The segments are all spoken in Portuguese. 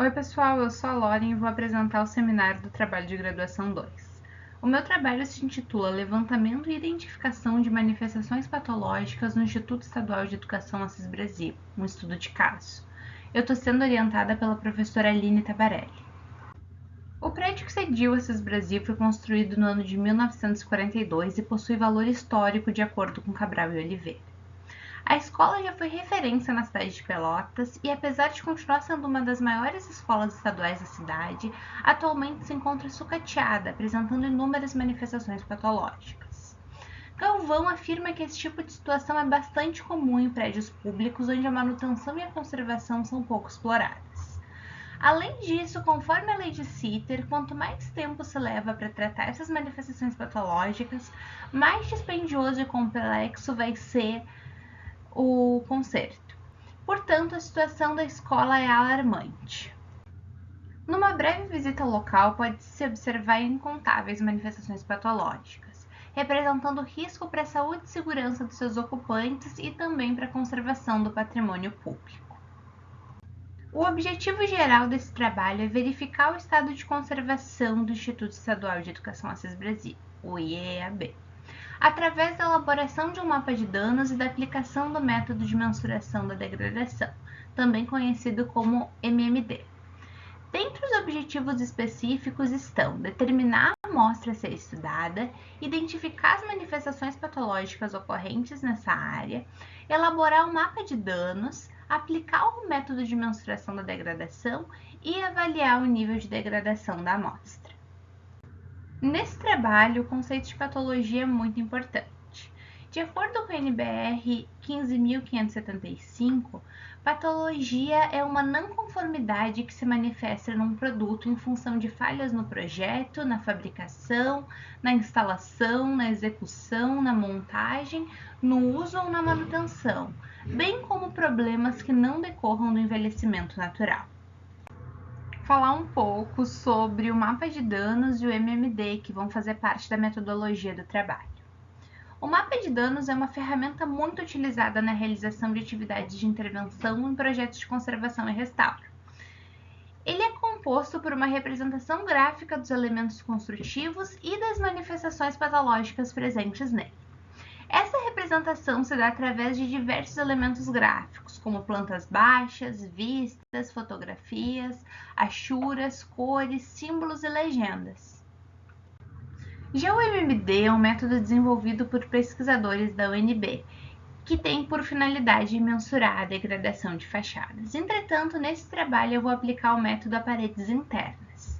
Oi pessoal, eu sou a Lauren e vou apresentar o seminário do trabalho de graduação 2. O meu trabalho se intitula Levantamento e Identificação de Manifestações Patológicas no Instituto Estadual de Educação Assis Brasil, um estudo de caso. Eu estou sendo orientada pela professora Aline Tabarelli. O prédio que sediou Assis Brasil foi construído no ano de 1942 e possui valor histórico de acordo com Cabral e Oliveira. A escola já foi referência na cidade de Pelotas e, apesar de continuar sendo uma das maiores escolas estaduais da cidade, atualmente se encontra sucateada, apresentando inúmeras manifestações patológicas. Galvão afirma que esse tipo de situação é bastante comum em prédios públicos onde a manutenção e a conservação são pouco exploradas. Além disso, conforme a lei de Sitter, quanto mais tempo se leva para tratar essas manifestações patológicas, mais dispendioso e complexo vai ser o conserto. Portanto, a situação da escola é alarmante. Numa breve visita ao local, pode-se observar incontáveis manifestações patológicas, representando risco para a saúde e segurança dos seus ocupantes e também para a conservação do patrimônio público. O objetivo geral desse trabalho é verificar o estado de conservação do Instituto Estadual de Educação Assis Brasil, o IEAB, através da elaboração de um mapa de danos e da aplicação do método de mensuração da degradação, também conhecido como MMD. Dentre os objetivos específicos estão determinar a amostra a ser estudada, identificar as manifestações patológicas ocorrentes nessa área, elaborar um mapa de danos, aplicar o método de mensuração da degradação e avaliar o nível de degradação da amostra. Nesse trabalho, o conceito de patologia é muito importante. De acordo com a NBR 15.575, patologia é uma não conformidade que se manifesta num produto em função de falhas no projeto, na fabricação, na instalação, na execução, na montagem, no uso ou na manutenção, bem como problemas que não decorram do envelhecimento natural. Falar um pouco sobre o mapa de danos e o MMD, que vão fazer parte da metodologia do trabalho. O mapa de danos é uma ferramenta muito utilizada na realização de atividades de intervenção em projetos de conservação e restauro. Ele é composto por uma representação gráfica dos elementos construtivos e das manifestações patológicas presentes nele. Essa representação se dá através de diversos elementos gráficos, como plantas baixas, vistas, fotografias, achuras, cores, símbolos e legendas. Já o MMD é um método desenvolvido por pesquisadores da UNB, que tem por finalidade mensurar a degradação de fachadas. Entretanto, nesse trabalho eu vou aplicar o método a paredes internas.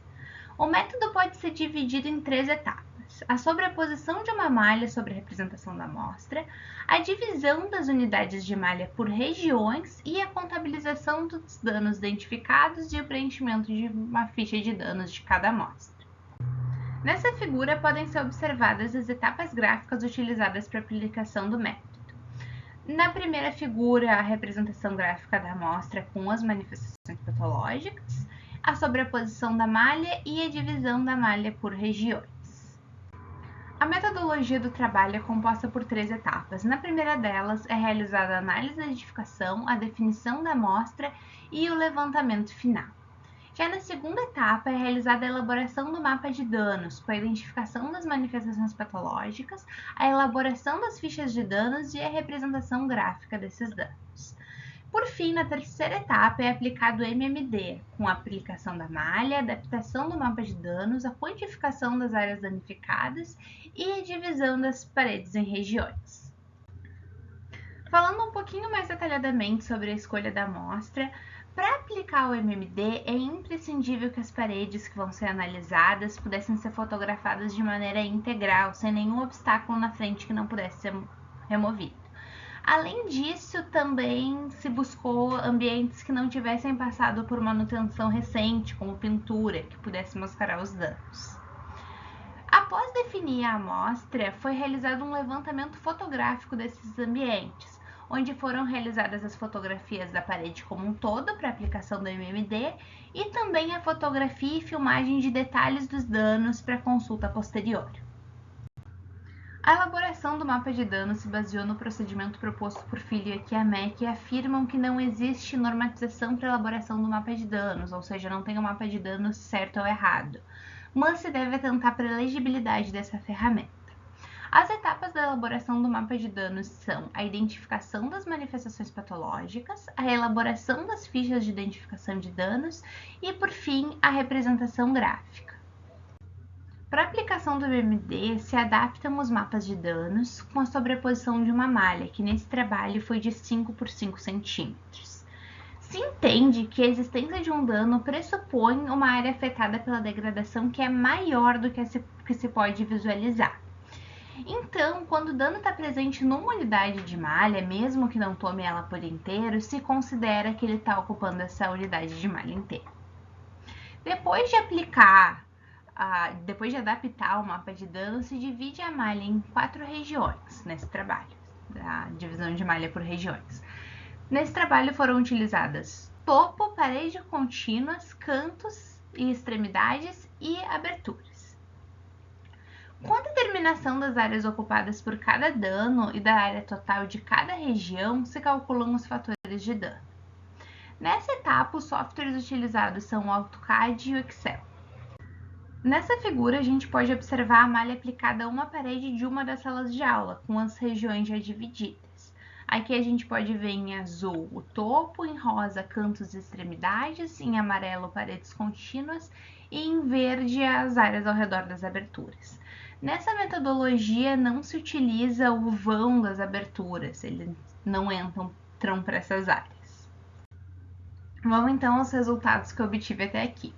O método pode ser dividido em 3 etapas: a sobreposição de uma malha sobre a representação da amostra, a divisão das unidades de malha por regiões e a contabilização dos danos identificados e o preenchimento de uma ficha de danos de cada amostra. Nessa figura podem ser observadas as etapas gráficas utilizadas para a aplicação do método. Na primeira figura, a representação gráfica da amostra com as manifestações patológicas, a sobreposição da malha e a divisão da malha por regiões. A metodologia do trabalho é composta por 3 etapas. Na primeira delas, é realizada a análise da edificação, a definição da amostra e o levantamento final. Já na segunda etapa, é realizada a elaboração do mapa de danos, com a identificação das manifestações patológicas, a elaboração das fichas de danos e a representação gráfica desses danos. Por fim, na terceira etapa é aplicado o MMD, com a aplicação da malha, a adaptação do mapa de danos, a quantificação das áreas danificadas e a divisão das paredes em regiões. Falando um pouquinho mais detalhadamente sobre a escolha da amostra, para aplicar o MMD é imprescindível que as paredes que vão ser analisadas pudessem ser fotografadas de maneira integral, sem nenhum obstáculo na frente que não pudesse ser removido. Além disso, também se buscou ambientes que não tivessem passado por manutenção recente, como pintura, que pudesse mascarar os danos. Após definir a amostra, foi realizado um levantamento fotográfico desses ambientes, onde foram realizadas as fotografias da parede como um todo para aplicação do MMD e também a fotografia e filmagem de detalhes dos danos para consulta posterior. A elaboração do mapa de danos se baseou no procedimento proposto por Filho e Kiamé, que afirmam que não existe normatização para a elaboração do mapa de danos, ou seja, não tem um mapa de danos certo ou errado, mas se deve atentar para a legibilidade dessa ferramenta. As etapas da elaboração do mapa de danos são a identificação das manifestações patológicas, a elaboração das fichas de identificação de danos e, por fim, a representação gráfica. Para a aplicação do MMD, se adaptam os mapas de danos com a sobreposição de uma malha, que nesse trabalho foi de 5 por 5 centímetros. Se entende que a existência de um dano pressupõe uma área afetada pela degradação que é maior do que se pode visualizar. Então, quando o dano está presente numa unidade de malha, mesmo que não tome ela por inteiro, se considera que ele está ocupando essa unidade de malha inteira. Depois de adaptar o mapa de dano, se divide a malha em 4 regiões nesse trabalho, da divisão de malha por regiões. Nesse trabalho foram utilizadas topo, parede contínuas, cantos e extremidades e aberturas. Com a determinação das áreas ocupadas por cada dano e da área total de cada região, se calculam os fatores de dano. Nessa etapa, os softwares utilizados são o AutoCAD e o Excel. Nessa figura, a gente pode observar a malha aplicada a uma parede de uma das salas de aula, com as regiões já divididas. Aqui a gente pode ver em azul o topo, em rosa cantos e extremidades, em amarelo paredes contínuas e em verde as áreas ao redor das aberturas. Nessa metodologia não se utiliza o vão das aberturas, eles não entram para essas áreas. Vamos então aos resultados que eu obtive até aqui.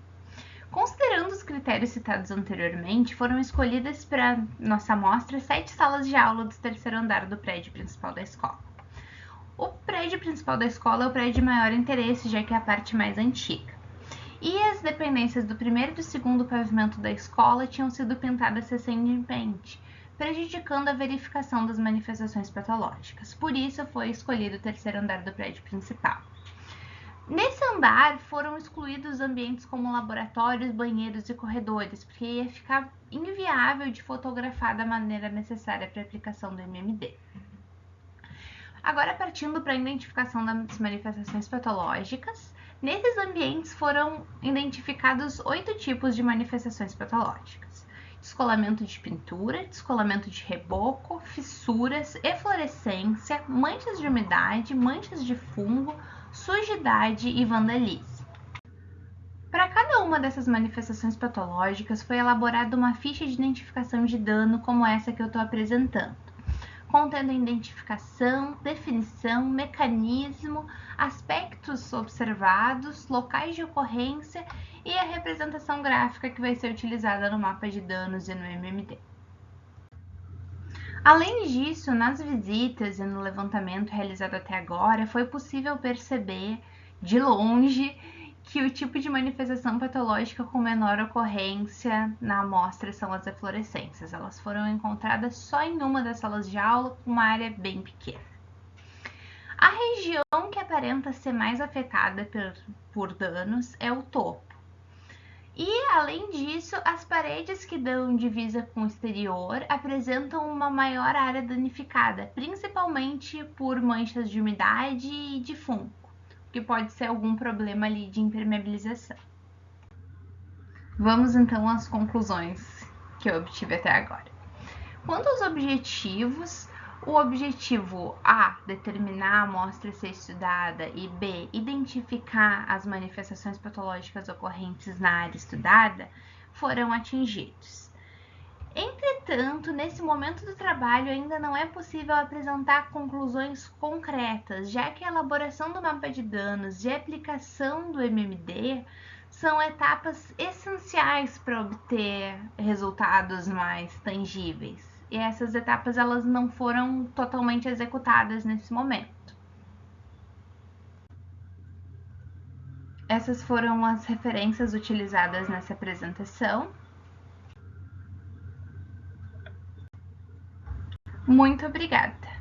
Considerando os critérios citados anteriormente, foram escolhidas para nossa amostra 7 salas de aula do 3º andar do prédio principal da escola. O prédio principal da escola é o prédio de maior interesse, já que é a parte mais antiga. E as dependências do 1º e do 2º pavimento da escola tinham sido pintadas recentemente, prejudicando a verificação das manifestações patológicas. Por isso, foi escolhido o 3º andar do prédio principal. Nesse andar, foram excluídos ambientes como laboratórios, banheiros e corredores, porque ia ficar inviável de fotografar da maneira necessária para a aplicação do MMD. Agora, partindo para a identificação das manifestações patológicas, nesses ambientes foram identificados 8 tipos de manifestações patológicas: descolamento de pintura, descolamento de reboco, fissuras, eflorescência, manchas de umidade, manchas de fungo, sujidade e vandalismo. Para cada uma dessas manifestações patológicas foi elaborada uma ficha de identificação de dano como essa que eu estou apresentando, contendo identificação, definição, mecanismo, aspectos observados, locais de ocorrência e a representação gráfica que vai ser utilizada no mapa de danos e no MMD. Além disso, nas visitas e no levantamento realizado até agora, foi possível perceber, de longe, que o tipo de manifestação patológica com menor ocorrência na amostra são as eflorescências. Elas foram encontradas só em uma das salas de aula, com uma área bem pequena. A região que aparenta ser mais afetada por danos é o topo. E, além disso, as paredes que dão divisa com o exterior apresentam uma maior área danificada, principalmente por manchas de umidade e de fungo, que pode ser algum problema ali de impermeabilização. Vamos então às conclusões que eu obtive até agora. Quanto aos objetivos, o objetivo A, determinar a amostra a ser estudada, e B, identificar as manifestações patológicas ocorrentes na área estudada, foram atingidos. Entretanto, nesse momento do trabalho ainda não é possível apresentar conclusões concretas, já que a elaboração do mapa de danos e a aplicação do MMD são etapas essenciais para obter resultados mais tangíveis. E essas etapas elas não foram totalmente executadas nesse momento. Essas foram as referências utilizadas nessa apresentação. Muito obrigada!